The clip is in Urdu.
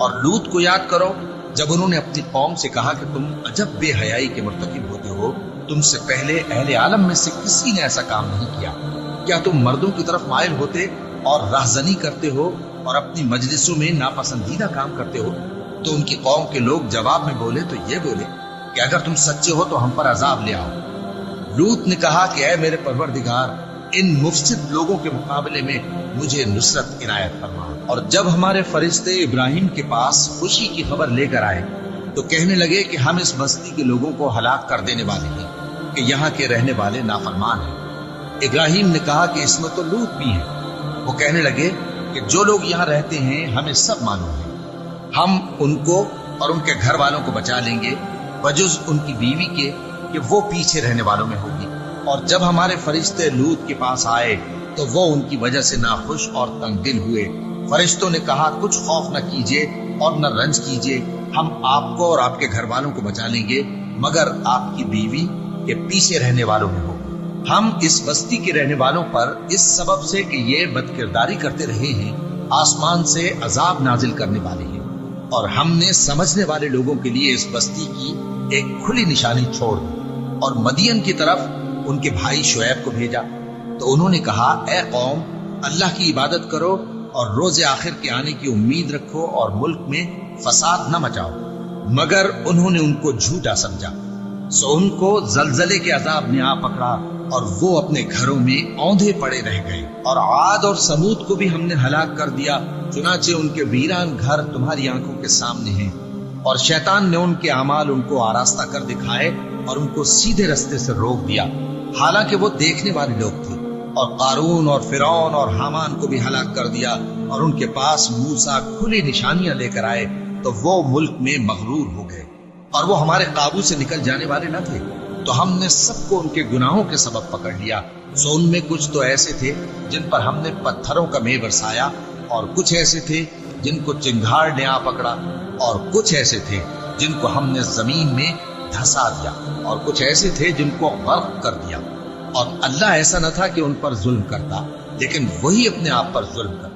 اور لوط کو یاد کرو جب انہوں نے اپنی قوم سے کہا کہ تم عجب بے حیائی کے مرتکب ہوتے ہو، تم سے پہلے اہل عالم میں سے کسی نے ایسا کام نہیں کیا۔ کیا تم مردوں کی طرف مائل ہوتے اور راہزنی کرتے ہو اور اپنی مجلسوں میں ناپسندیدہ کام کرتے ہو؟ تو ان کی قوم کے لوگ جواب میں بولے تو یہ بولے کہ اگر تم سچے ہو تو ہم پر عذاب لے آؤ۔ لوط نے کہا کہ اے میرے پروردگار، ان مفسد لوگوں کے مقابلے میں مجھے نصرت عنایت فرما۔ اور جب ہمارے فرشتے ابراہیم کے پاس خوشی کی خبر لے کر آئے تو کہنے لگے کہ ہم اس بستی کے لوگوں کو ہلاک کر دینے والے ہیں کہ یہاں کے رہنے والے نافرمان ہیں۔ ابراہیم نے کہا کہ اس میں تو لوط بھی ہیں۔ وہ کہنے لگے کہ جو لوگ یہاں رہتے ہیں ہمیں سب معلوم ہے، ہم ان کو اور ان کے گھر والوں کو بچا لیں گے بجز ان کی بیوی کے کہ وہ پیچھے رہنے والوں میں ہوگی۔ اور جب ہمارے فرشتے لوط کے پاس آئے تو وہ ان کی وجہ سے ناخوش اور تنگ دل ہوئے۔ فرشتوں نے کہا کچھ خوف نہ کیجیے اور نہ رنج کیجیے، ہم آپ کو اور آپ کے گھر والوں کو بچا لیں گے مگر آپ کی بیوی کے پیچھے رہنے والوں میں ہوگی۔ ہم اس بستی کے رہنے والوں پر اس سبب سے کہ یہ بدکرداری کرتے رہے ہیں آسمان سے عذاب نازل کرنے والے ہیں، اور ہم نے سمجھنے والے لوگوں کے لیے اس بستی کی ایک کھلی نشانی چھوڑ دی۔ اور مدین کی طرف ان کے بھائی شعیب کو بھیجا تو انہوں نے کہا اے قوم، اللہ کی عبادت کرو اور روز آخر کے آنے کی امید رکھو اور ملک میں فساد نہ مچاؤ، مگر انہوں نے ان کو جھوٹا سمجھا، سو ان کو زلزلے کے عذاب نے آ پکڑا اور وہ اپنے گھروں میں اوندھے پڑے رہ گئے۔ اور عاد اور سمود کو بھی ہم نے ہلاک کر دیا، چنانچہ ان کے ویران گھر تمہاری آنکھوں کے سامنے ہیں، اور شیطان نے ان کے اعمال ان کو آراستہ کر دکھائے اور ان کو سیدھے رستے سے روک دیا، حالانکہ وہ دیکھنے والے لوگ تھے۔ اور قارون اور فرعون اور حامان کو بھی ہلاک کر دیا، اور ان کے پاس موسیٰ کھلی نشانیاں لے کر آئے تو وہ ملک میں مغرور ہو گئے، اور وہ ہمارے قابو سے نکل جانے والے نہ تھے، تو ہم نے سب کو ان کے گناہوں کے سبب پکڑ لیا۔ سو ان میں کچھ تو ایسے تھے جن پر ہم نے پتھروں کا مے برسایا، اور کچھ ایسے تھے جن کو چنگھاڑ نے آ پکڑا، اور کچھ ایسے تھے جن کو ہم نے زمین میں دھسا دیا، اور کچھ ایسے تھے جن کو غرق کر دیا۔ اور اللہ ایسا نہ تھا کہ ان پر ظلم کرتا، لیکن وہی اپنے آپ پر ظلم کرتا۔